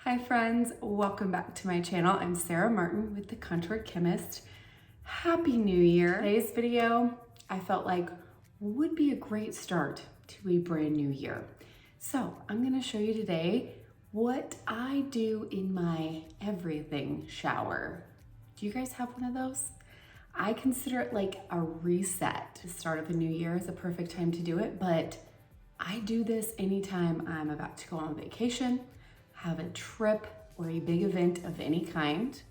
Hi friends, welcome back to my channel. I'm Sarah Martin with The Contoured Chemist. Happy New Year. Today's video, I felt like would be a great start to a brand new year. So I'm gonna show you today what I do in my everything shower. Do you guys have one of those? I consider it like a reset. To start up a new year is a perfect time to do it, but I do this anytime I'm about to go on vacation, have a trip or a big event of any kind,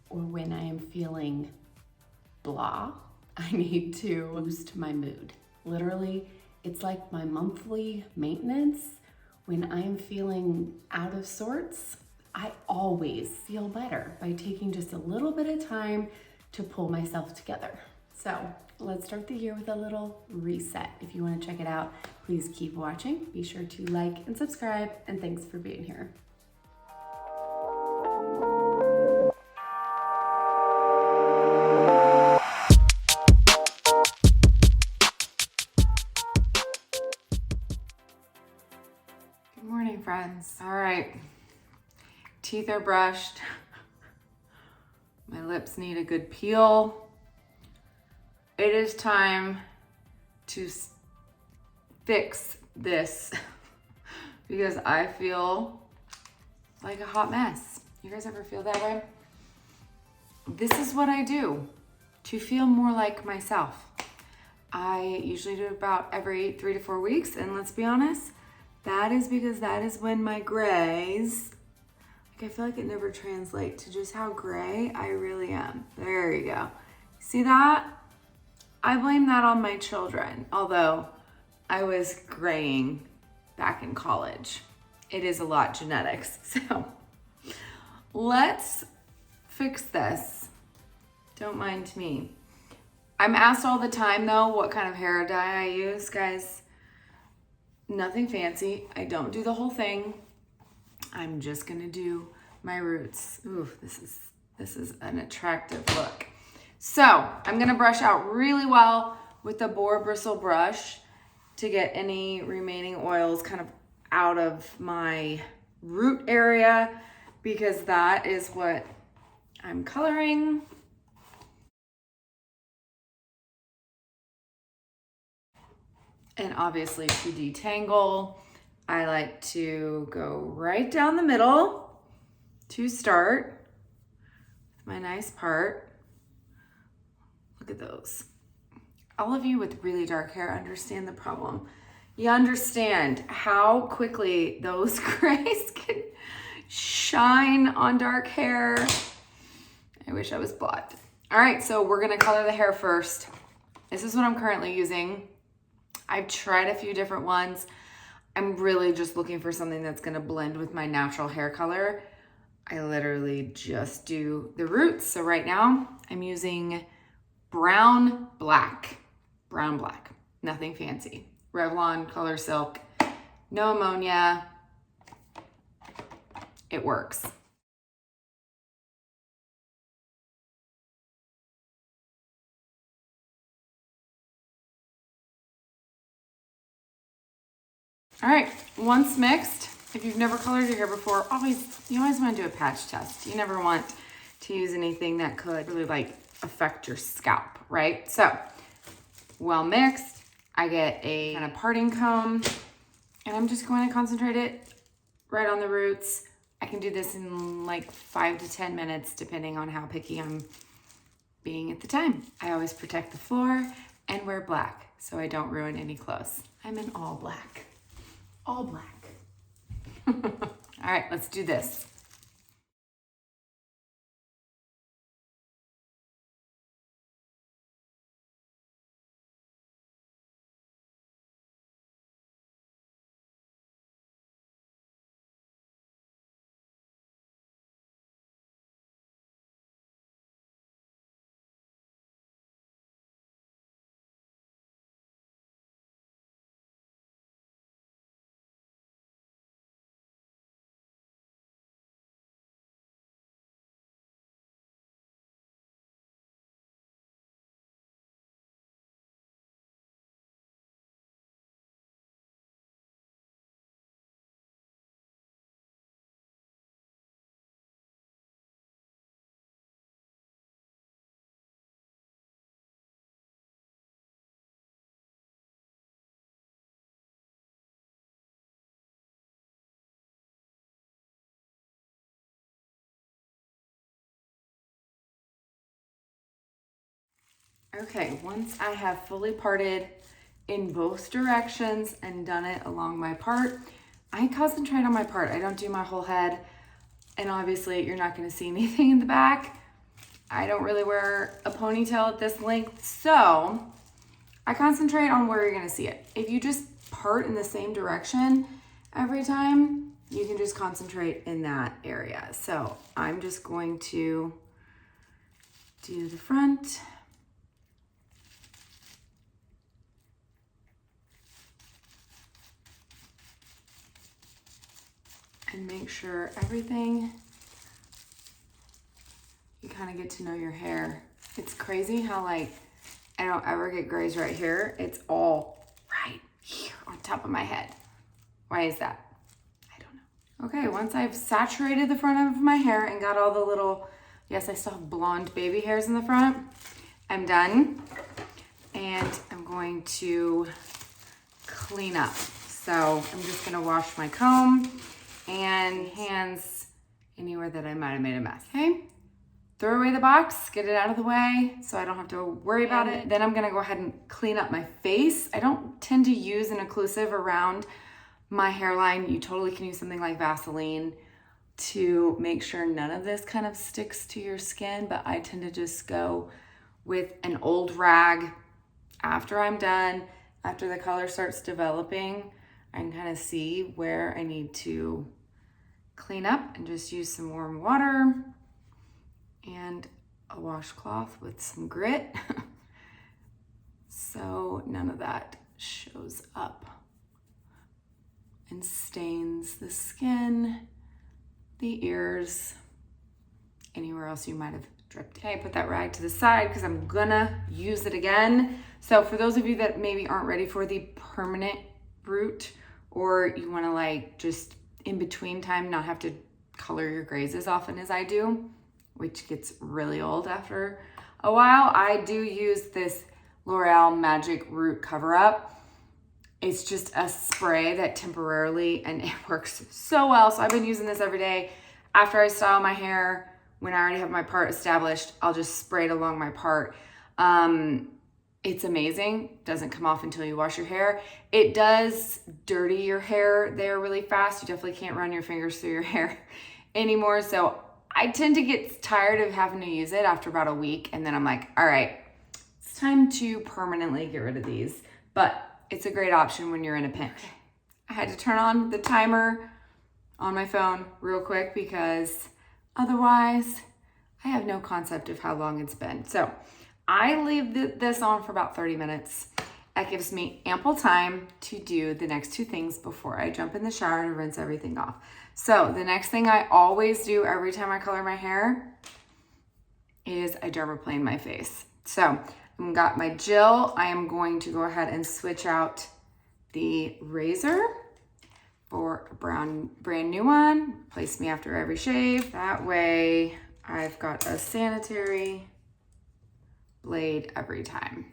or when I am feeling blah, I need to boost my mood. Literally, it's like my monthly maintenance. When I am feeling out of sorts, I always feel better by taking just a little bit of time to pull myself together. So let's start the year with a little reset. If you want to check it out, please keep watching. Be sure to like and subscribe, and thanks for being here. Good morning, friends. All right, teeth are brushed. My lips need a good peel. It is time to fix this because I feel like a hot mess. You guys ever feel that way? This is what I do to feel more like myself. I usually do it about every 3 to 4 weeks, and let's be honest, that is because that is when my grays, I feel like it never translates to just how gray I really am. There you go. See that? I blame that on my children, although I was graying back in college. It is a lot genetics. So let's fix this. Don't mind me. I'm asked all the time though, what kind of hair dye I use. Guys, nothing fancy. I don't do the whole thing. I'm just gonna do my roots. Ooh, this is an attractive look. So I'm gonna brush out really well with the boar bristle brush to get any remaining oils kind of out of my root area, because that is what I'm coloring. And obviously to detangle, I like to go right down the middle to start with my nice part. Look at those. All of you with really dark hair understand the problem. You understand how quickly those grays can shine on dark hair. I wish I was blonde. All right, so we're gonna color the hair first. This is what I'm currently using. I've tried a few different ones. I'm really just looking for something that's gonna blend with my natural hair color. I literally just do the roots. So right now I'm using brown black, nothing fancy. Revlon Color Silk, no ammonia, it works. All right, once mixed, if you've never colored your hair before, you always want to do a patch test. You never want to use anything that could really like affect your scalp, right? So, well mixed, I get a kind of parting comb, and I'm just going to concentrate it right on the roots. I can do this in like 5 to 10 minutes, depending on how picky I'm being at the time. I always protect the floor and wear black so I don't ruin any clothes. I'm in all black. All black. All right, let's do this. Okay, once I have fully parted in both directions and done it along my part, I concentrate on my part. I don't do my whole head. And obviously you're not gonna see anything in the back. I don't really wear a ponytail at this length, so I concentrate on where you're gonna see it. If you just part in the same direction every time, you can just concentrate in that area. So I'm just going to do the front. And make sure everything, you kind of get to know your hair. It's crazy how like, I don't ever get grays right here. It's all right here on top of my head. Why is that? I don't know. Okay, once I've saturated the front of my hair and got all the little, yes, I still have blonde baby hairs in the front, I'm done. And I'm going to clean up. So I'm just gonna wash my comb and hands anywhere that I might have made a mess, okay? Throw away the box, get it out of the way so I don't have to worry about it. Then I'm gonna go ahead and clean up my face. I don't tend to use an occlusive around my hairline. You totally can use something like Vaseline to make sure none of this kind of sticks to your skin, but I tend to just go with an old rag after I'm done, after the color starts developing. I can kind of see where I need to clean up and just use some warm water and a washcloth with some grit so none of that shows up and stains the skin, the ears, anywhere else you might have dripped. Okay, put that rag to the side because I'm gonna use it again. So for those of you that maybe aren't ready for the permanent root, or you wanna like just in between time not have to color your grays as often as I do, which gets really old after a while, I do use this L'Oreal Magic Root Cover Up. It's just a spray that temporarily, and it works so well. So I've been using this every day. After I style my hair, when I already have my part established, I'll just spray it along my part. It's amazing. Doesn't come off until you wash your hair. It does dirty your hair there really fast. You definitely can't run your fingers through your hair anymore. So I tend to get tired of having to use it after about a week. And then I'm like, all right, it's time to permanently get rid of these. But it's a great option when you're in a pinch. I had to turn on the timer on my phone real quick because otherwise I have no concept of how long it's been. So I leave this on for about 30 minutes. That gives me ample time to do the next two things before I jump in the shower and rinse everything off. So the next thing I always do every time I color my hair is I dermaplane my face. So I've got my gel. I am going to go ahead and switch out the razor for a brand new one. Place me after every shave. That way I've got a sanitary blade every time.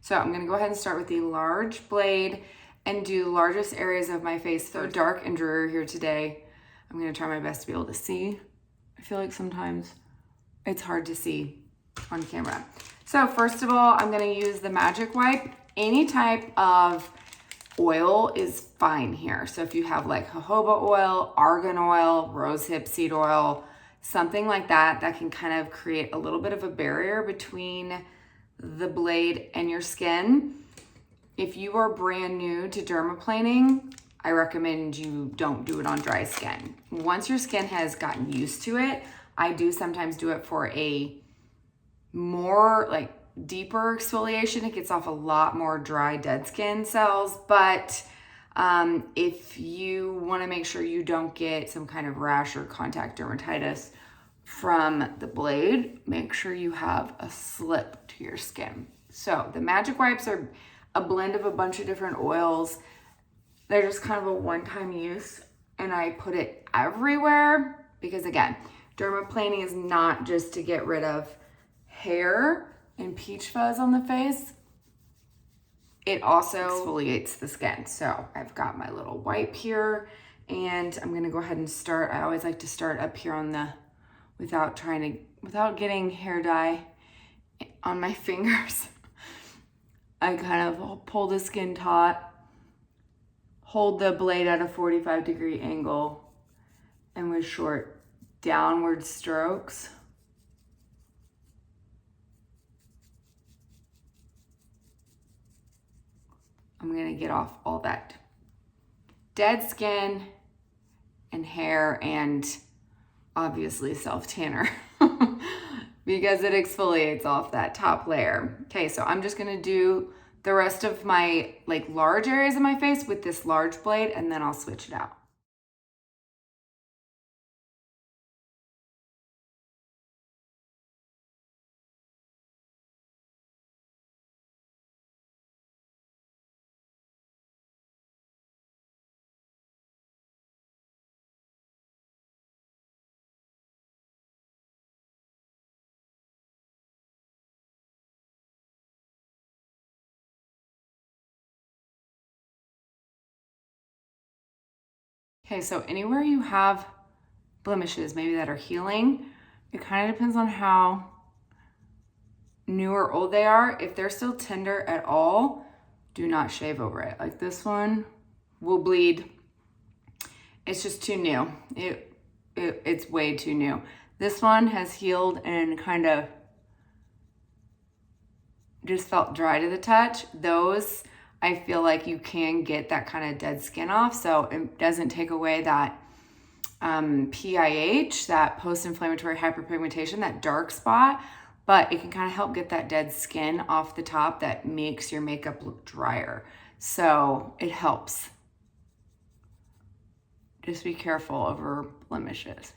So I'm gonna go ahead and start with the large blade and do the largest areas of my face. So dark and dreary here today. I'm gonna try my best to be able to see. I feel like sometimes it's hard to see on camera. So first of all, I'm gonna use the Magic Wipe. Any type of oil is fine here. So if you have like jojoba oil, argan oil, rosehip seed oil, something like that, that can kind of create a little bit of a barrier between the blade and your skin. If you are brand new to dermaplaning, I recommend you don't do it on dry skin. Once your skin has gotten used to it, I do sometimes do it for a more like deeper exfoliation. It gets off a lot more dry dead skin cells, but if you want to make sure you don't get some kind of rash or contact dermatitis from the blade, make sure you have a slip to your skin. So the Magic Wipes are a blend of a bunch of different oils. They're just kind of a one-time use, and I put it everywhere because again, dermaplaning is not just to get rid of hair and peach fuzz on the face. It also exfoliates the skin. So I've got my little wipe here, and I'm gonna go ahead and start. I always like to start up here on the, without getting hair dye on my fingers. I kind of pull the skin taut, hold the blade at a 45-degree angle, and with short downward strokes, I'm gonna get off all that dead skin and hair and obviously self-tanner because it exfoliates off that top layer. Okay, so I'm just gonna do the rest of my like large areas of my face with this large blade, and then I'll switch it out. Okay, so anywhere you have blemishes, maybe that are healing, it kind of depends on how new or old they are. If they're still tender at all, do not shave over it. Like this one will bleed. It's just too new. It's way too new. This one has healed and kind of just felt dry to the touch. Those, I feel like you can get that kind of dead skin off, so it doesn't take away that PIH, that post-inflammatory hyperpigmentation, that dark spot, but it can kind of help get that dead skin off the top that makes your makeup look drier. So it helps. Just be careful over blemishes.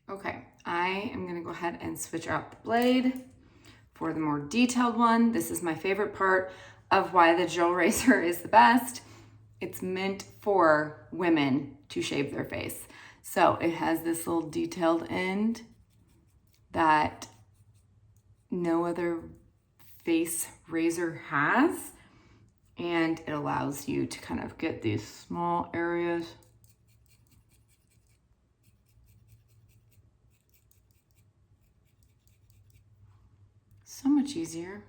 Okay, I am gonna go ahead and switch out the blade for the more detailed one. This is my favorite part of why the gel razor is the best. It's meant for women to shave their face. So it has this little detailed end that no other face razor has. And it allows you to kind of get these small areas. So much easier.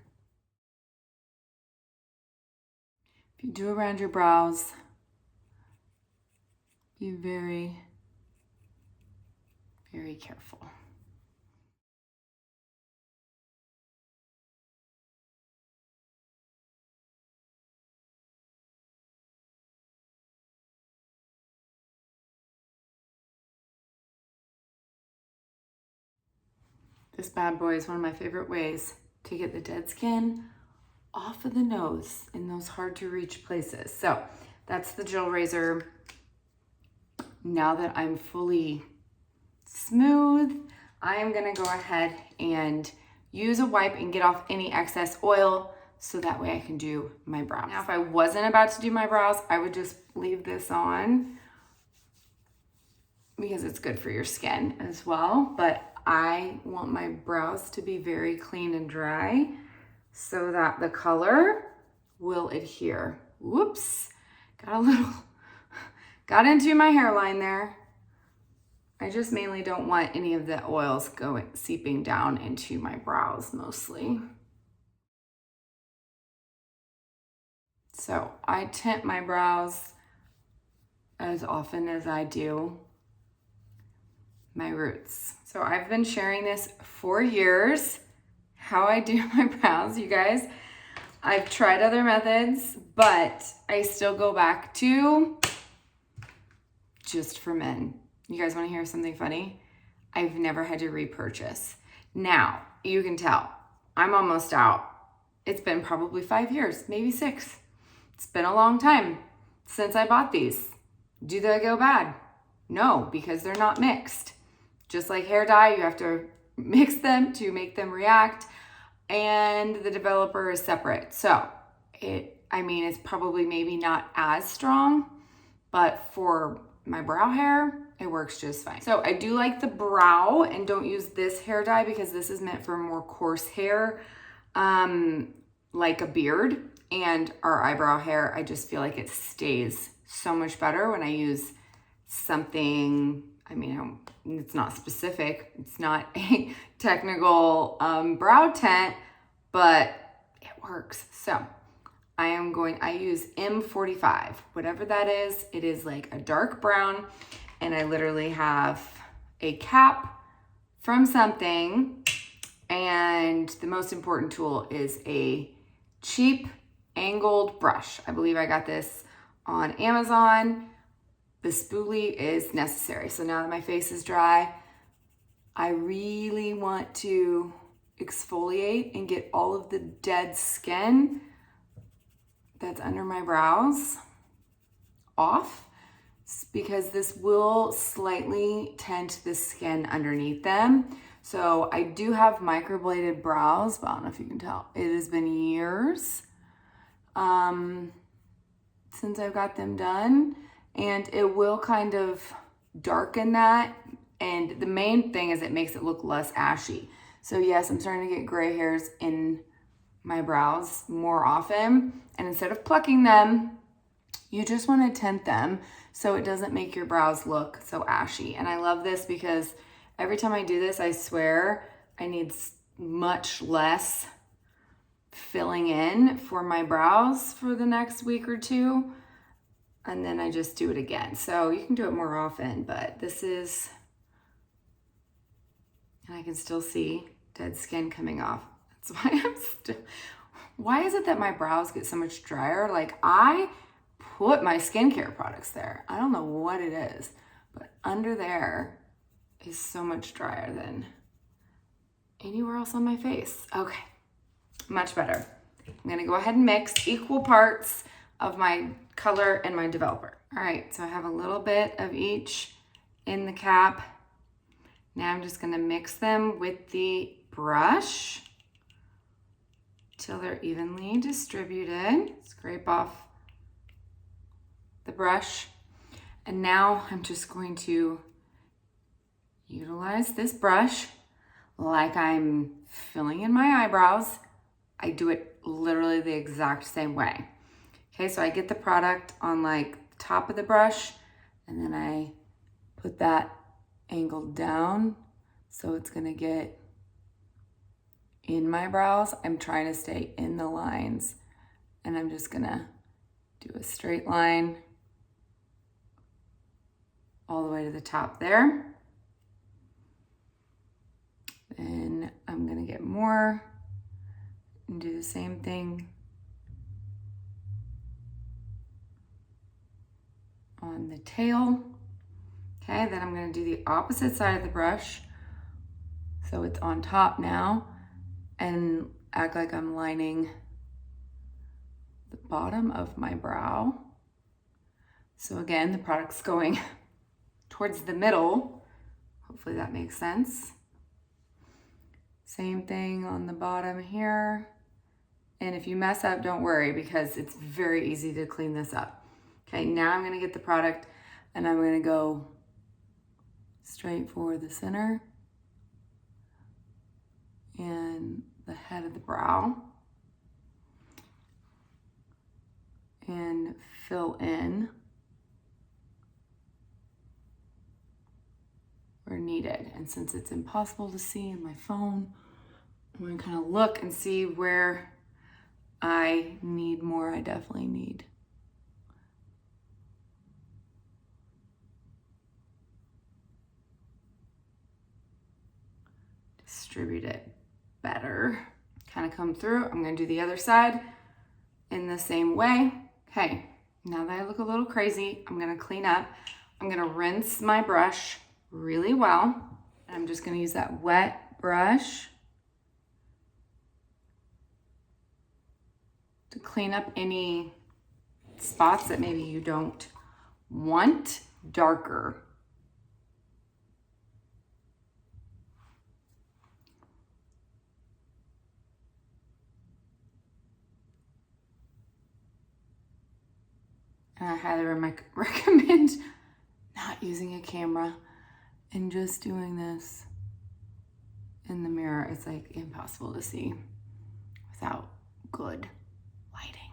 If you do around your brows, be very, very careful. This bad boy is one of my favorite ways to get the dead skin off of the nose in those hard to reach places. So that's the gel razor. Now that I'm fully smooth, I am gonna go ahead and use a wipe and get off any excess oil so that way I can do my brows. Now, if I wasn't about to do my brows, I would just leave this on because it's good for your skin as well. But I want my brows to be very clean and dry so that the color will adhere. Whoops, got into my hairline there. I just mainly don't want any of the oils seeping down into my brows mostly. So I tint my brows as often as I do my roots. So I've been sharing this for years, how I do my brows, you guys. I've tried other methods, but I still go back to just for men. You guys wanna hear something funny? I've never had to repurchase. Now, you can tell, I'm almost out. It's been probably 5 years, maybe 6. It's been a long time since I bought these. Do they go bad? No, because they're not mixed. Just like hair dye, you have to mix them to make them react, and the developer is separate. So it's probably maybe not as strong, but for my brow hair, it works just fine. So I do like the brow, and don't use this hair dye because this is meant for more coarse hair, like a beard, and our eyebrow hair, I just feel like it stays so much better when I use something, I mean, it's not specific, it's not a technical brow tint, but it works. So I use M45, whatever that is. It is like a dark brown, and I literally have a cap from something, and the most important tool is a cheap angled brush. I believe I got this on Amazon. The spoolie is necessary. So now that my face is dry, I really want to exfoliate and get all of the dead skin that's under my brows off, because this will slightly tint the skin underneath them. So I do have microbladed brows, but I don't know if you can tell. It has been years since I've got them done, and it will kind of darken that. And the main thing is it makes it look less ashy. So yes, I'm starting to get gray hairs in my brows more often. And instead of plucking them, you just want to tint them so it doesn't make your brows look so ashy. And I love this because every time I do this, I swear I need much less filling in for my brows for the next week or two. And then I just do it again. So you can do it more often, but this is, and I can still see dead skin coming off. That's why why is it that my brows get so much drier? Like, I put my skincare products there. I don't know what it is, but under there is so much drier than anywhere else on my face. Okay, much better. I'm gonna go ahead and mix equal parts of my color and my developer. All right, so I have a little bit of each in the cap. Now I'm just gonna mix them with the brush till they're evenly distributed. Scrape off the brush. And now I'm just going to utilize this brush like I'm filling in my eyebrows. I do it literally the exact same way. Okay, so I get the product on like the top of the brush, and then I put that angled down so it's gonna get in my brows. I'm trying to stay in the lines, and I'm just gonna do a straight line all the way to the top there. Then I'm gonna get more and do the same thing on the tail. Okay, then I'm gonna do the opposite side of the brush, so it's on top now, and act like I'm lining the bottom of my brow. So again, the product's going towards the middle. Hopefully that makes sense. Same thing on the bottom here. And if you mess up, don't worry, because it's very easy to clean this up. Okay, now I'm gonna get the product and I'm gonna go straight for the center and the head of the brow and fill in where needed. And since it's impossible to see in my phone, I'm gonna kind of look and see where I need more. I definitely need distribute it better. Kind of come through. I'm gonna do the other side in the same way. Okay, now that I look a little crazy, I'm gonna clean up. I'm gonna rinse my brush really well. And I'm just gonna use that wet brush to clean up any spots that maybe you don't want darker. And I highly recommend not using a camera and just doing this in the mirror. It's like impossible to see without good lighting.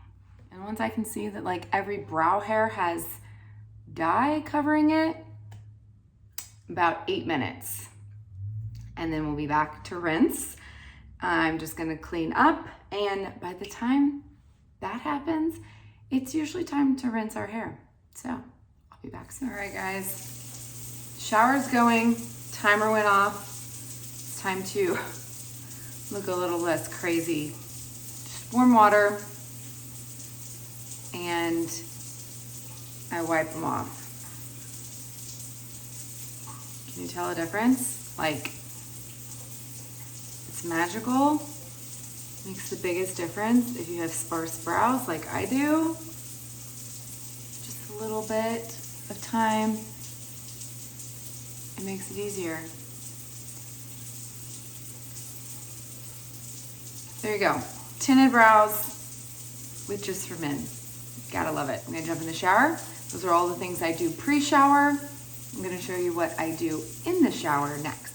And once I can see that like every brow hair has dye covering it, about 8 minutes. And then we'll be back to rinse. I'm just gonna clean up, and by the time that happens, it's usually time to rinse our hair. So I'll be back soon. All right, guys, shower's going, timer went off. It's time to look a little less crazy. Just warm water, and I wipe them off. Can you tell a difference? Like, it's magical. Makes the biggest difference if you have sparse brows like I do. Just a little bit of time, it makes it easier. There you go. Tinted brows with Just for Men. Gotta love it. I'm gonna jump in the shower. Those are all the things I do pre-shower. I'm gonna show you what I do in the shower next.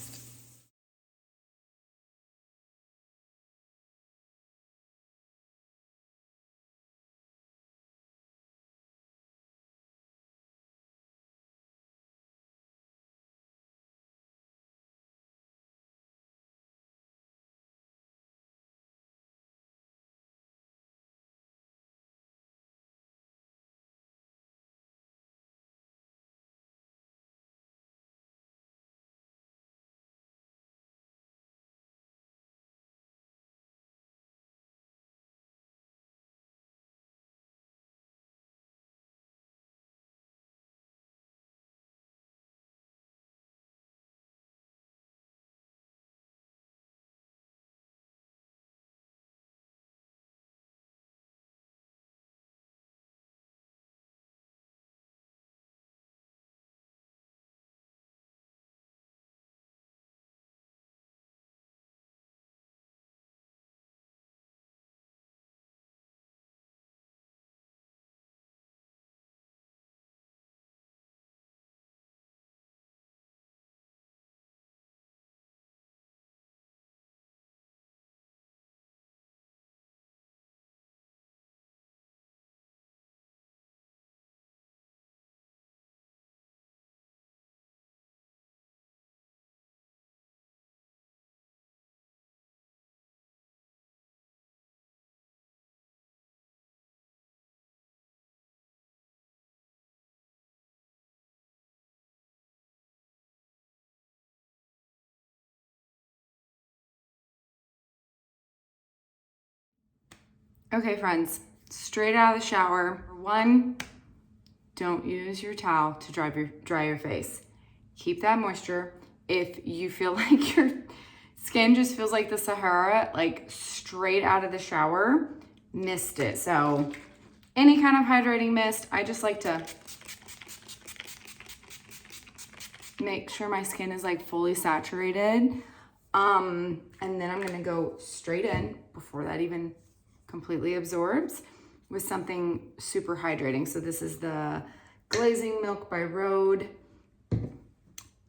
Okay, friends, straight out of the shower. One, don't use your towel to dry your face. Keep that moisture. If you feel like your skin just feels like the Sahara, like straight out of the shower, mist it. So any kind of hydrating mist, I just like to make sure my skin is like fully saturated. And then I'm gonna go straight in before that even completely absorbs with something super hydrating. So this is the Glazing Milk by Rhode.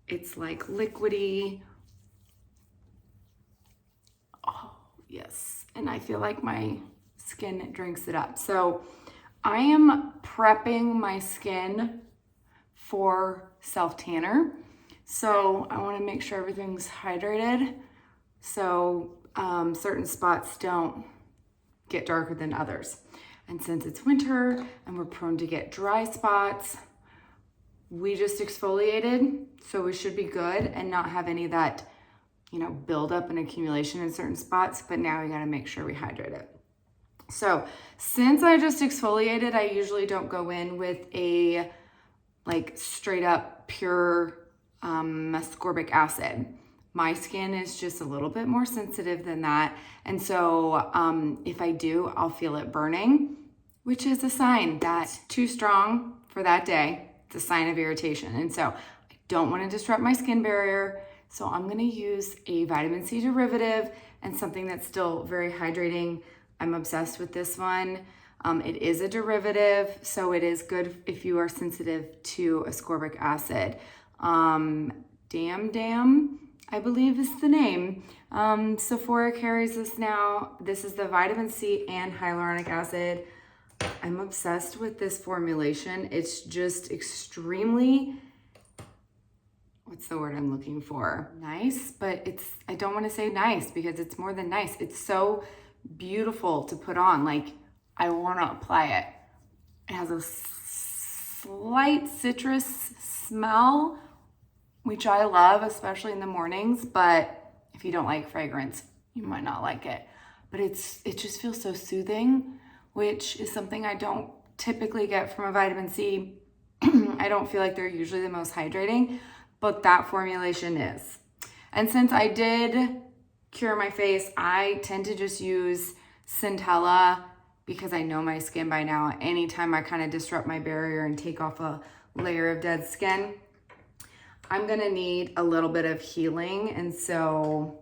It's like liquidy. Oh, yes. And I feel like my skin drinks it up. So I am prepping my skin for self-tanner. So I want to make sure everything's hydrated, so certain spots don't get darker than others. And since it's winter and we're prone to get dry spots, we just exfoliated, so we should be good and not have any of that, you know, buildup and accumulation in certain spots. But now we got to make sure we hydrate it. So since I just exfoliated, I usually don't go in with a like straight up pure ascorbic acid. My skin is just a little bit more sensitive than that. And so if I do, I'll feel it burning, which is a sign that's too strong for that day. It's a sign of irritation. And so I don't want to disrupt my skin barrier. So I'm going to use a vitamin C derivative and something that's still very hydrating. I'm obsessed with this one. It is a derivative, so it is good if you are sensitive to ascorbic acid. Dam, I believe is the name. Sephora carries this now. This is the vitamin C and hyaluronic acid. I'm obsessed with this formulation. It's just extremely, what's the word I'm looking for? Nice, but I don't want to say nice because it's more than nice. It's so beautiful to put on. Like, I want to apply it. It has a slight citrus smell, which I love, especially in the mornings, but if you don't like fragrance, you might not like it. But it just feels so soothing, which is something I don't typically get from a vitamin C. I don't feel like they're usually the most hydrating, but that formulation is. And since I did cure my face, I tend to just use Centella because I know my skin by now. Anytime I kind of disrupt my barrier and take off a layer of dead skin, I'm gonna need a little bit of healing. And so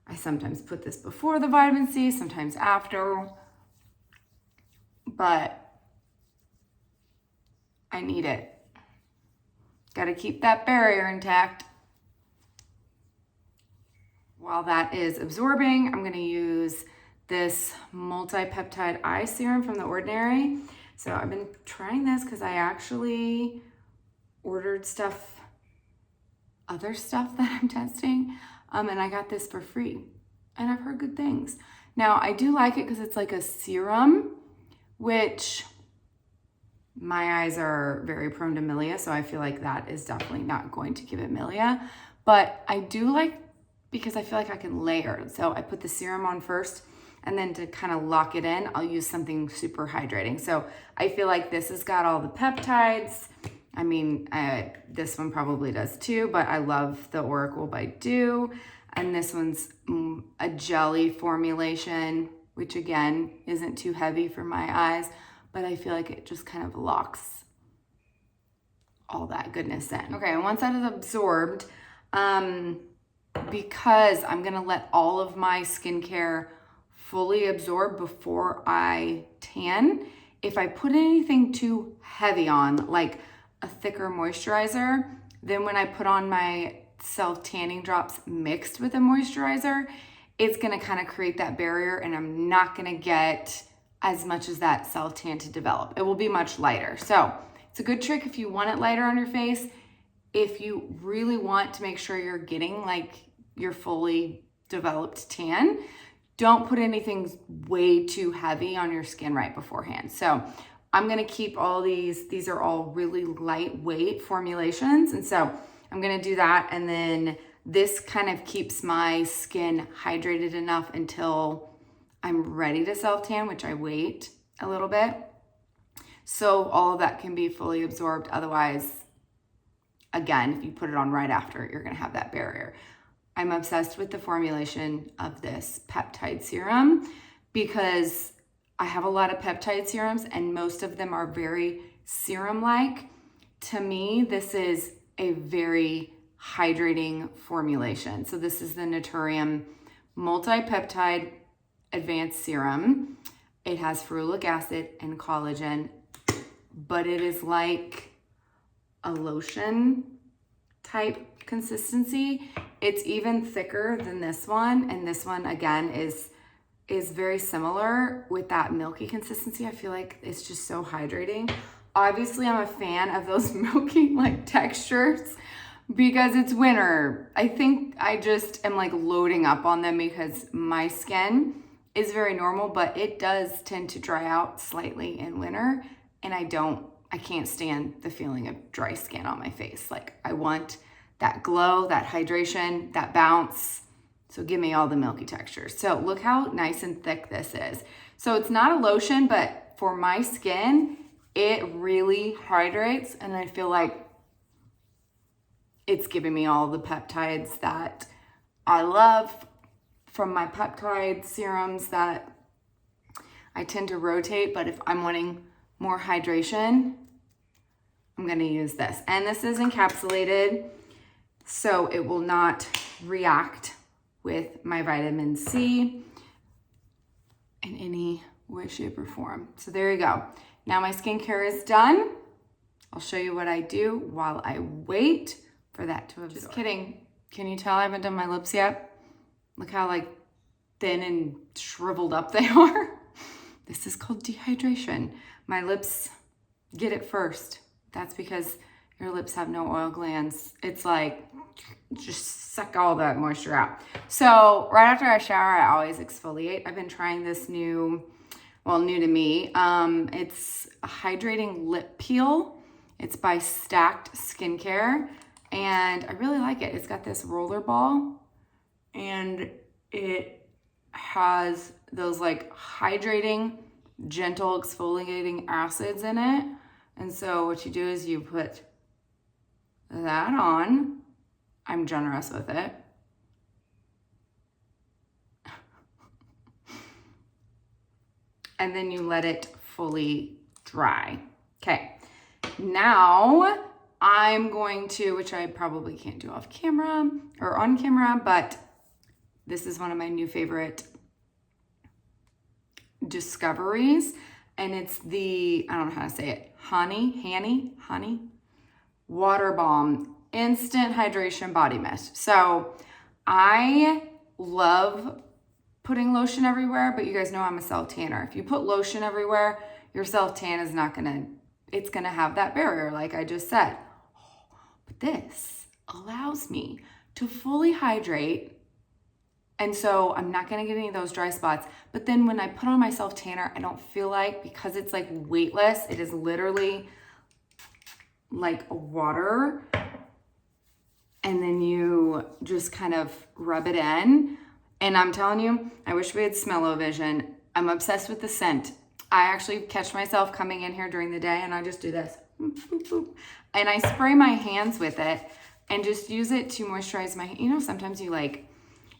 I sometimes put this before the vitamin C, sometimes after, but I need it. Gotta keep that barrier intact. While that is absorbing, I'm gonna use this multi-peptide eye serum from The Ordinary. So I've been trying this because I actually ordered other stuff that I'm testing, and I got this for free, and I've heard good things. Now, I do like it because it's like a serum, which my eyes are very prone to milia, so I feel like that is definitely not going to give it milia, but I do like because I feel like I can layer. So I put the serum on first, and then to kind of lock it in, I'll use something super hydrating. So I feel like this has got all the peptides. I mean, this one probably does too, but I love the Oracle by Dew. And this one's a jelly formulation, which again, isn't too heavy for my eyes, but I feel like it just kind of locks all that goodness in. Okay, and once that is absorbed, because I'm gonna let all of my skincare fully absorb before I tan, if I put anything too heavy on, like a thicker moisturizer, then when I put on my self-tanning drops mixed with a moisturizer, it's gonna kind of create that barrier and I'm not gonna get as much as that self-tan to develop. It will be much lighter. So it's a good trick if you want it lighter on your face. If you really want to make sure you're getting like your fully developed tan, don't put anything way too heavy on your skin right beforehand. So I'm gonna keep all these are all really lightweight formulations. And so I'm gonna do that. And then this kind of keeps my skin hydrated enough until I'm ready to self-tan, which I wait a little bit. So all of that can be fully absorbed. Otherwise, again, if you put it on right after, you're gonna have that barrier. I'm obsessed with the formulation of this peptide serum because I have a lot of peptide serums and most of them are very serum-like. To me, this is a very hydrating formulation. So this is the Naturium Multi-Peptide Advanced Serum. It has ferulic acid and collagen, but it is like a lotion type consistency. It's even thicker than this one, and this one again is very similar with that milky consistency. I feel like it's just so hydrating. Obviously, I'm a fan of those milky like textures because it's winter. I think I just am like loading up on them because my skin is very normal, but it does tend to dry out slightly in winter, and I can't stand the feeling of dry skin on my face. Like, I want that glow, that hydration, that bounce. So give me all the milky textures. So look how nice and thick this is. So it's not a lotion, but for my skin, it really hydrates, and I feel like it's giving me all the peptides that I love from my peptide serums that I tend to rotate, but if I'm wanting more hydration, I'm gonna use this. And this is encapsulated, so it will not react with my vitamin C in any way, shape, or form. So there you go. Now my skincare is done. I'll show you what I do while I wait for that to absorb. Just kidding. Can you tell I haven't done my lips yet? Look how like thin and shriveled up they are. This is called dehydration. My lips get it first. That's because your lips have no oil glands. It's like, just suck all that moisture out. So right after I shower, I always exfoliate. I've been trying this new to me. It's a hydrating lip peel. It's by Stacked Skincare, and I really like it. It's got this roller ball, and it has those like hydrating, gentle exfoliating acids in it. And so what you do is you put that on. I'm generous with it. And then you let it fully dry. Okay, now I'm going to, which I probably can't do off camera or on camera, but this is one of my new favorite discoveries. And it's the, I don't know how to say it, honey, water balm, instant hydration body mist. So I love putting lotion everywhere, but you guys know I'm a self-tanner. If you put lotion everywhere, your self-tan is not it's gonna have that barrier like I just said. But this allows me to fully hydrate, and so I'm not gonna get any of those dry spots. But then when I put on my self-tanner, I don't feel like, because it's like weightless, it is literally like water, and then you just kind of rub it in. And I'm telling you, I wish we had smell-o-vision. I'm obsessed with the Seint. I actually catch myself coming in here during the day and I just do this. And I spray my hands with it and just use it to moisturize my, sometimes you like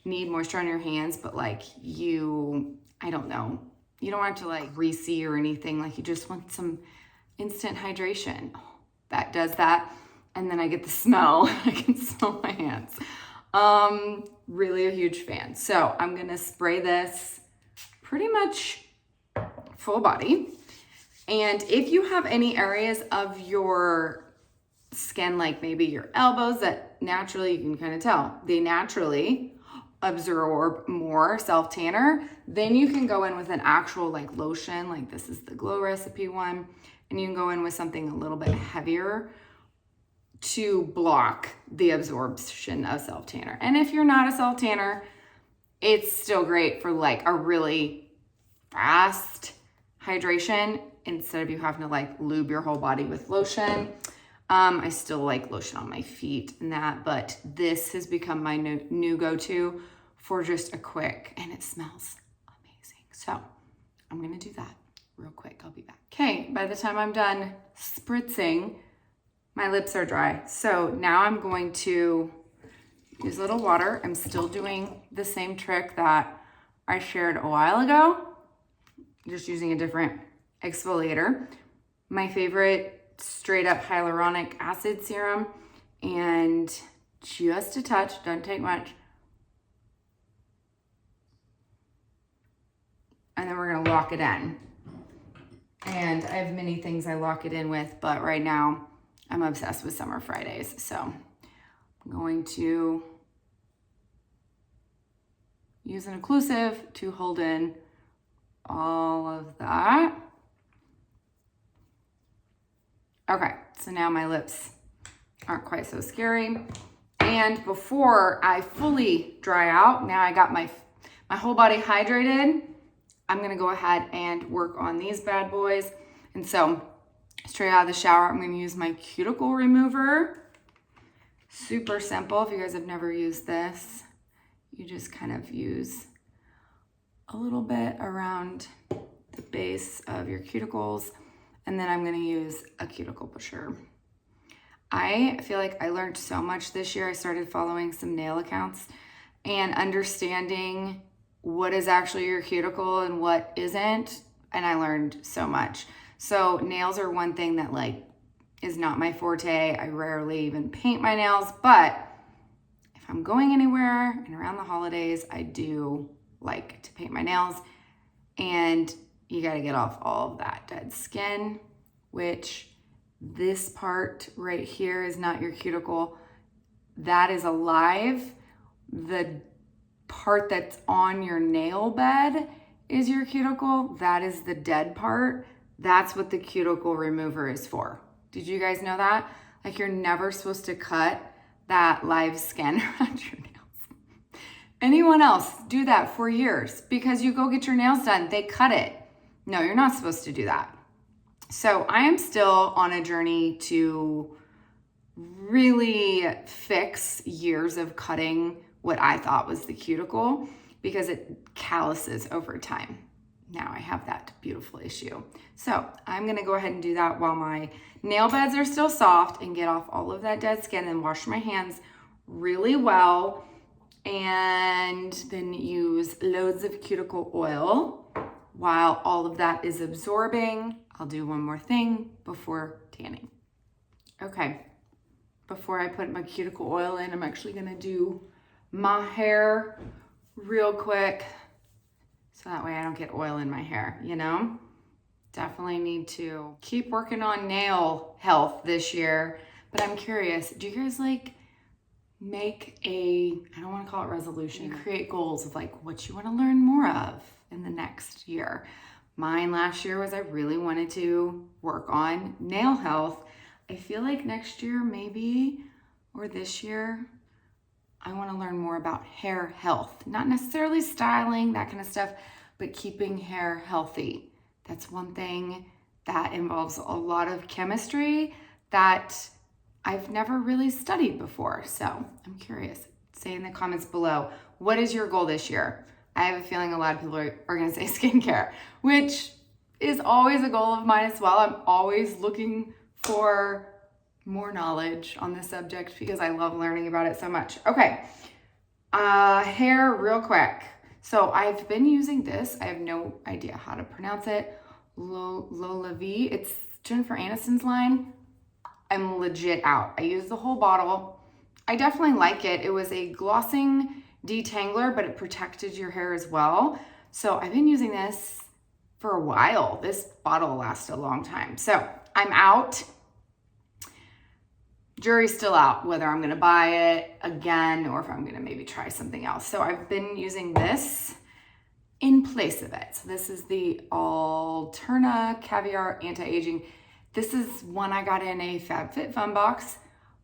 need moisture on your hands, but like I don't know, you don't want to like greasy or anything. Like you just want some instant hydration. That does that. And then I get the smell. I can smell my hands. Really a huge fan. So I'm gonna spray this pretty much full body. And if you have any areas of your skin, like maybe your elbows, that naturally, you can kind of tell, they naturally absorb more self-tanner, then you can go in with an actual like lotion, like this is the Glow Recipe one, and you can go in with something a little bit heavier to block the absorption of self-tanner. And if you're not a self-tanner, it's still great for like a really fast hydration instead of you having to like lube your whole body with lotion. I still like lotion on my feet and that, but this has become my new go-to for just a quick, and it smells amazing. So I'm gonna do that real quick. I'll be back. Okay, by the time I'm done spritzing, my lips are dry. So now I'm going to use a little water. I'm still doing the same trick that I shared a while ago, just using a different exfoliator. My favorite straight up hyaluronic acid serum, and just a touch, don't take much. And then we're gonna lock it in. And I have many things I lock it in with, but right now I'm obsessed with Summer Fridays. So I'm going to use an occlusive to hold in all of that. Okay, so now my lips aren't quite so scary. And before I fully dry out, now I got my whole body hydrated, I'm gonna go ahead and work on these bad boys. And so straight out of the shower, I'm gonna use my cuticle remover. Super simple. If you guys have never used this, you just kind of use a little bit around the base of your cuticles. And then I'm gonna use a cuticle pusher. I feel like I learned so much this year. I started following some nail accounts and understanding what is actually your cuticle and what isn't. And I learned so much. So nails are one thing that like is not my forte. I rarely even paint my nails, but if I'm going anywhere and around the holidays, I do like to paint my nails. And you got to get off all of that dead skin, which this part right here is not your cuticle. That is alive. The part that's on your nail bed is your cuticle. That is the dead part. That's what the cuticle remover is for. Did you guys know that? Like, you're never supposed to cut that live skin around your nails. Anyone else do that for years because you go get your nails done, they cut it. No, you're not supposed to do that. So I am still on a journey to really fix years of cutting what I thought was the cuticle because it calluses over time. Now I have that beautiful issue. So I'm gonna go ahead and do that while my nail beds are still soft and get off all of that dead skin and wash my hands really well, and then use loads of cuticle oil while all of that is absorbing. I'll do one more thing before tanning. Okay, before I put my cuticle oil in, I'm actually gonna do my hair real quick so that way I don't get oil in my hair, you know? Definitely need to keep working on nail health this year, but I'm curious, do you guys like make a, I don't want to call it resolution, create goals of like what you want to learn more of in the next year? Mine last year was I really wanted to work on nail health. I feel like next year maybe, or this year, I want to learn more about hair health. Not necessarily styling, that kind of stuff, but keeping hair healthy. That's one thing that involves a lot of chemistry that I've never really studied before. So I'm curious. Say in the comments below, what is your goal this year? I have a feeling a lot of people are gonna say skincare, which is always a goal of mine as well. I'm always looking for more knowledge on this subject because I love learning about it so much. Okay, hair real quick. So I've been using this. I have no idea how to pronounce it. Lola V. It's Jennifer Aniston's line. I'm legit out. I used the whole bottle. I definitely like it. It was a glossing detangler, but it protected your hair as well. So I've been using this for a while. This bottle lasted a long time. So I'm out. Jury's still out whether I'm gonna buy it again or if I'm gonna maybe try something else. So I've been using this in place of it. So this is the Alterna Caviar Anti-Aging. This is one I got in a FabFitFun box,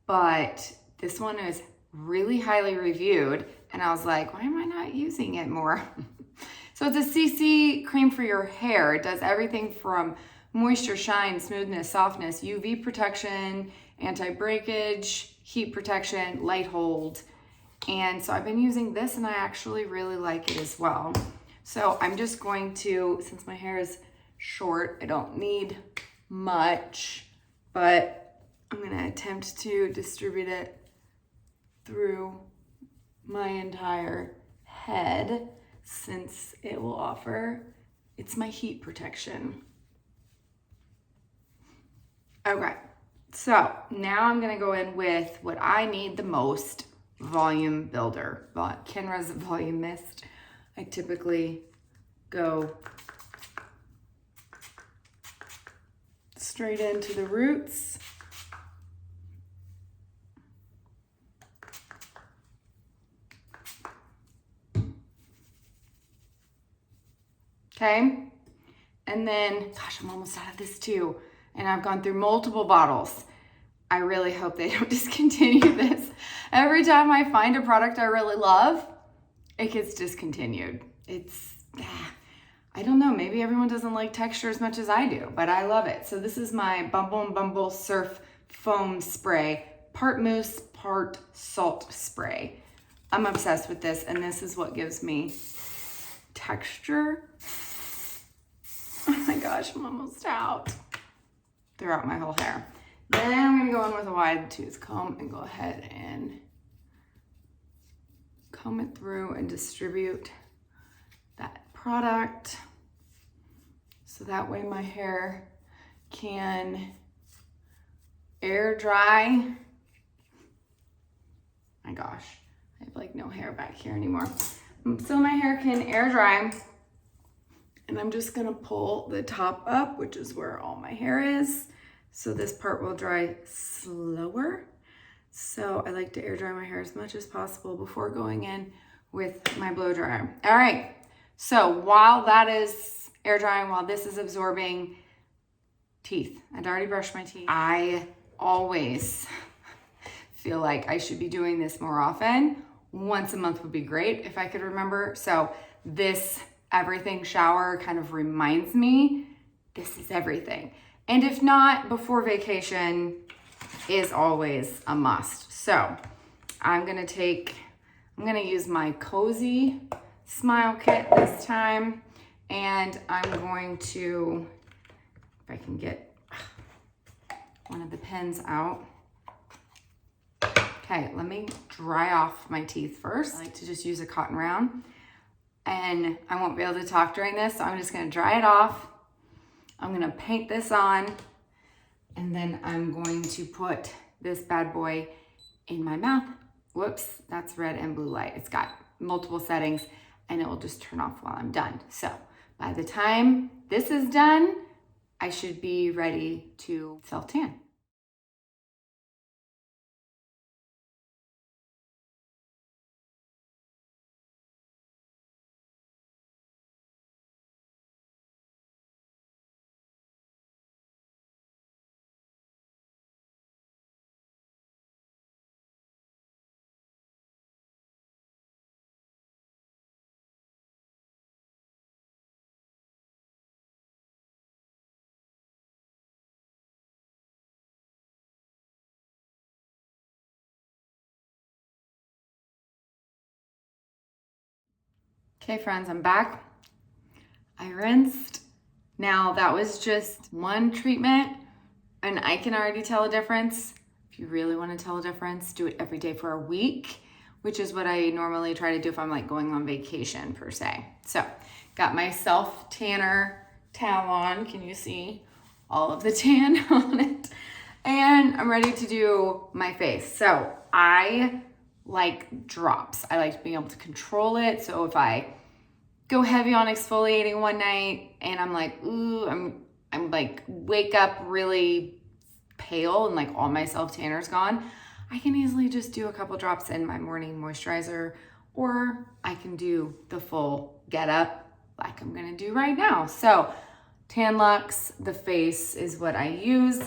but this one is really highly reviewed and I was like, why am I not using it more? So it's a CC cream for your hair. It does everything from moisture, shine, smoothness, softness, UV protection, anti-breakage, heat protection, light hold. And so I've been using this and I actually really like it as well. So I'm just going to, since my hair is short, I don't need much, but I'm gonna attempt to distribute it through my entire head since it will offer, it's my heat protection. Okay, so now I'm gonna go in with what I need the most, volume builder, Kenra's Volume Mist. I typically go straight into the roots. Okay, and then, gosh, I'm almost out of this too. And I've gone through multiple bottles. I really hope they don't discontinue this. Every time I find a product I really love, it gets discontinued. It's, I don't know, maybe everyone doesn't like texture as much as I do, but I love it. So this is my Bumble & Bumble Surf Foam Spray, part mousse, part salt spray. I'm obsessed with this, and this is what gives me texture. Oh my gosh, I'm almost out. Throughout my whole hair. Then I'm gonna go in with a wide tooth comb and go ahead and comb it through and distribute that product. So that way my hair can air dry. My gosh, I have like no hair back here anymore. So my hair can air dry. And I'm just gonna pull the top up, which is where all my hair is. So this part will dry slower. So I like to air dry my hair as much as possible before going in with my blow dryer. All right, So while that is air drying, while this is absorbing, teeth. I'd already brushed my teeth. I always feel like I should be doing this more often. Once a month would be great if I could remember. So this everything shower kind of reminds me this is everything. And if not, before vacation is always a must. So I'm gonna use my Cozy Smile Kit this time. And I'm going to, if I can get one of the pens out. Okay, let me dry off my teeth first. I like to just use a cotton round. And I won't be able to talk during this, so I'm just gonna dry it off. I'm gonna paint this on, and then I'm going to put this bad boy in my mouth. Whoops, that's red and blue light. It's got multiple settings, and it will just turn off while I'm done. So by the time this is done, I should be ready to self-tan. Okay, friends, I'm back. I rinsed. Now that was just one treatment, and I can already tell a difference. If you really want to tell a difference, do it every day for a week, which is what I normally try to do if I'm like going on vacation per se. So got my self tanner towel on. Can you see all of the tan on it? And I'm ready to do my face. So I like drops. I like being able to control it. So if I go heavy on exfoliating one night and I'm like, ooh, I'm like wake up really pale and like all my self tanner's gone, I can easily just do a couple drops in my morning moisturizer, or I can do the full get up like I'm gonna do right now. So Tan Luxe, the face is what I use.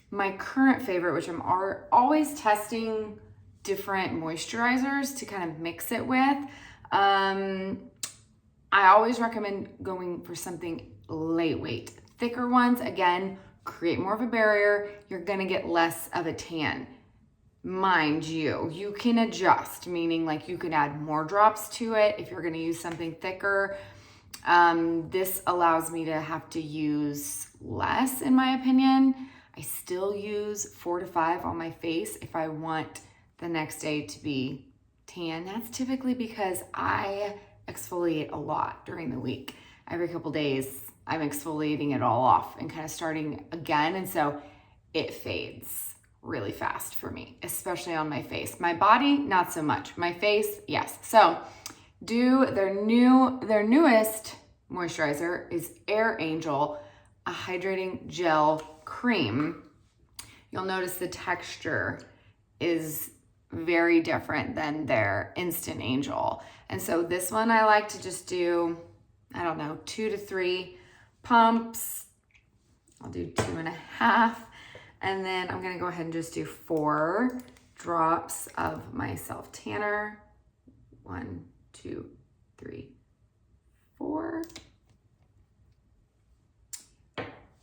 My current favorite, which I'm always testing different moisturizers to kind of mix it with. I always recommend going for something lightweight. Thicker ones, again, create more of a barrier. You're gonna get less of a tan. Mind you, you can adjust, meaning like you can add more drops to it if you're gonna use something thicker. This allows me to have to use less, in my opinion. I still use 4 to 5 on my face if I want the next day to be tan. That's typically because I exfoliate a lot during the week. Every couple days, I'm exfoliating it all off and kind of starting again. And so it fades really fast for me, especially on my face. My body, not so much. My face, yes. So do their newest moisturizer is Air Angel, a hydrating gel cream. You'll notice the texture is very different than their Instant Angel. And so this one I like to just do, I don't know, 2 to 3 pumps. I'll do 2.5. And then I'm gonna go ahead and just do 4 drops of my self tanner. 1, 2, 3, 4.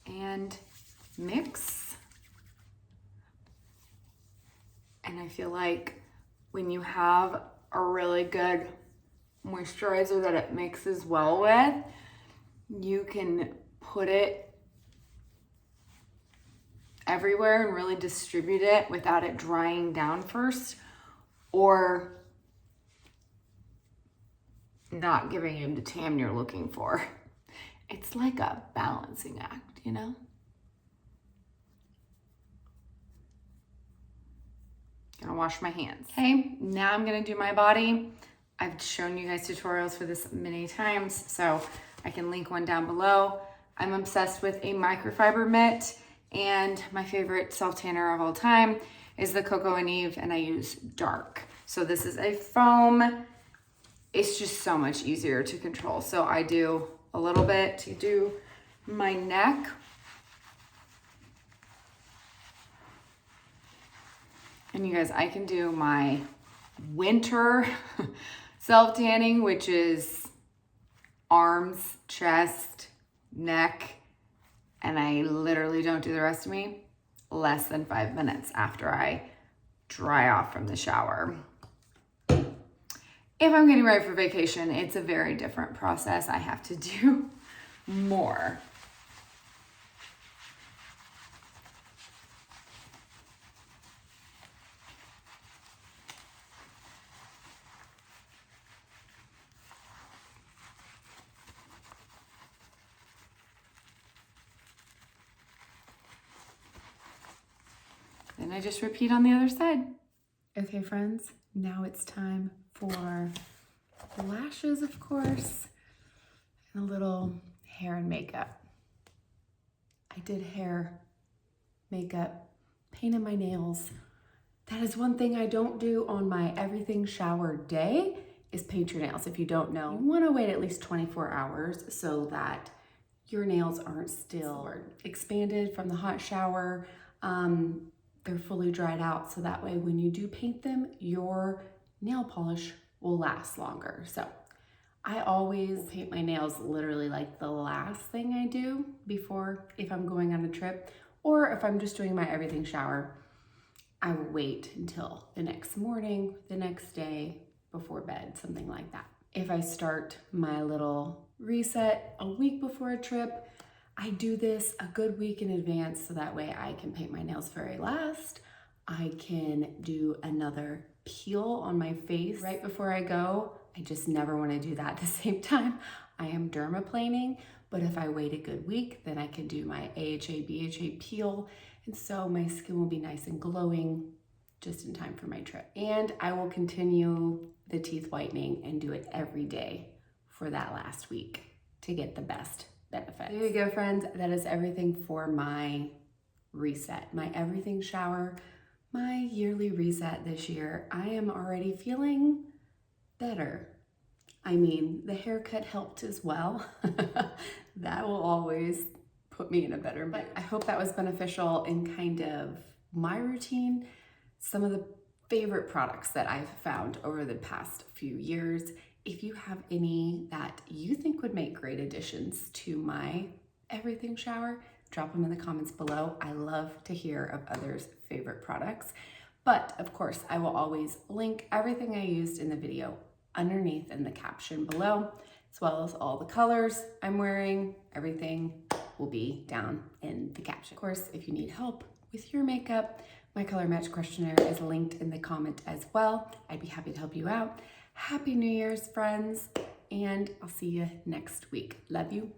And mix. And I feel like when you have a really good moisturizer that it mixes well with, you can put it everywhere and really distribute it without it drying down first or not giving you the tan you're looking for. It's like a balancing act, you know? Gonna wash my hands. Okay, now I'm gonna do my body. I've shown you guys tutorials for this many times, so I can link one down below. I'm obsessed with a microfiber mitt, and my favorite self-tanner of all time is the Coco and Eve, and I use dark. So this is a foam it's just so much easier to control. So I do a little bit to do my neck. And you guys, I can do my winter self-tanning, which is arms, chest, neck, and I literally don't do the rest of me less than 5 minutes after I dry off from the shower. If I'm getting ready for vacation, it's a very different process. I have to do more. Then I just repeat on the other side. Okay, friends, now it's time for lashes, of course, and a little hair and makeup. I did hair, makeup, painted my nails. That is one thing I don't do on my everything shower day is paint your nails. If you don't know, you want to wait at least 24 hours so that your nails aren't still expanded from the hot shower. They're fully dried out, so that way when you do paint them, your nail polish will last longer. So I always paint my nails literally like the last thing I do before, if I'm going on a trip, or if I'm just doing my everything shower, I will wait until the next morning, the next day, before bed, something like that. If I start my little reset a week before a trip, I do this a good week in advance so that way I can paint my nails very last. I can do another peel on my face right before I go. I just never want to do that at the same time. I am dermaplaning, but if I wait a good week, then I can do my AHA, BHA peel. And so my skin will be nice and glowing just in time for my trip. And I will continue the teeth whitening and do it every day for that last week to get the best benefits. There you go, friends. That is everything for my reset, my everything shower, my yearly reset this year. I am already feeling better. I mean, the haircut helped as well. That will always put me in a better mood. I hope that was beneficial in kind of my routine. Some of the favorite products that I've found over the past few years. If you have any that you think would make great additions to my everything shower, drop them in the comments below. I love to hear of others' favorite products. But of course, I will always link everything I used in the video underneath in the caption below, as well as all the colors I'm wearing. Everything will be down in the caption. Of course, if you need help with your makeup, my color match questionnaire is linked in the comment as well. I'd be happy to help you out. Happy New Year's, friends, and I'll see you next week. Love you.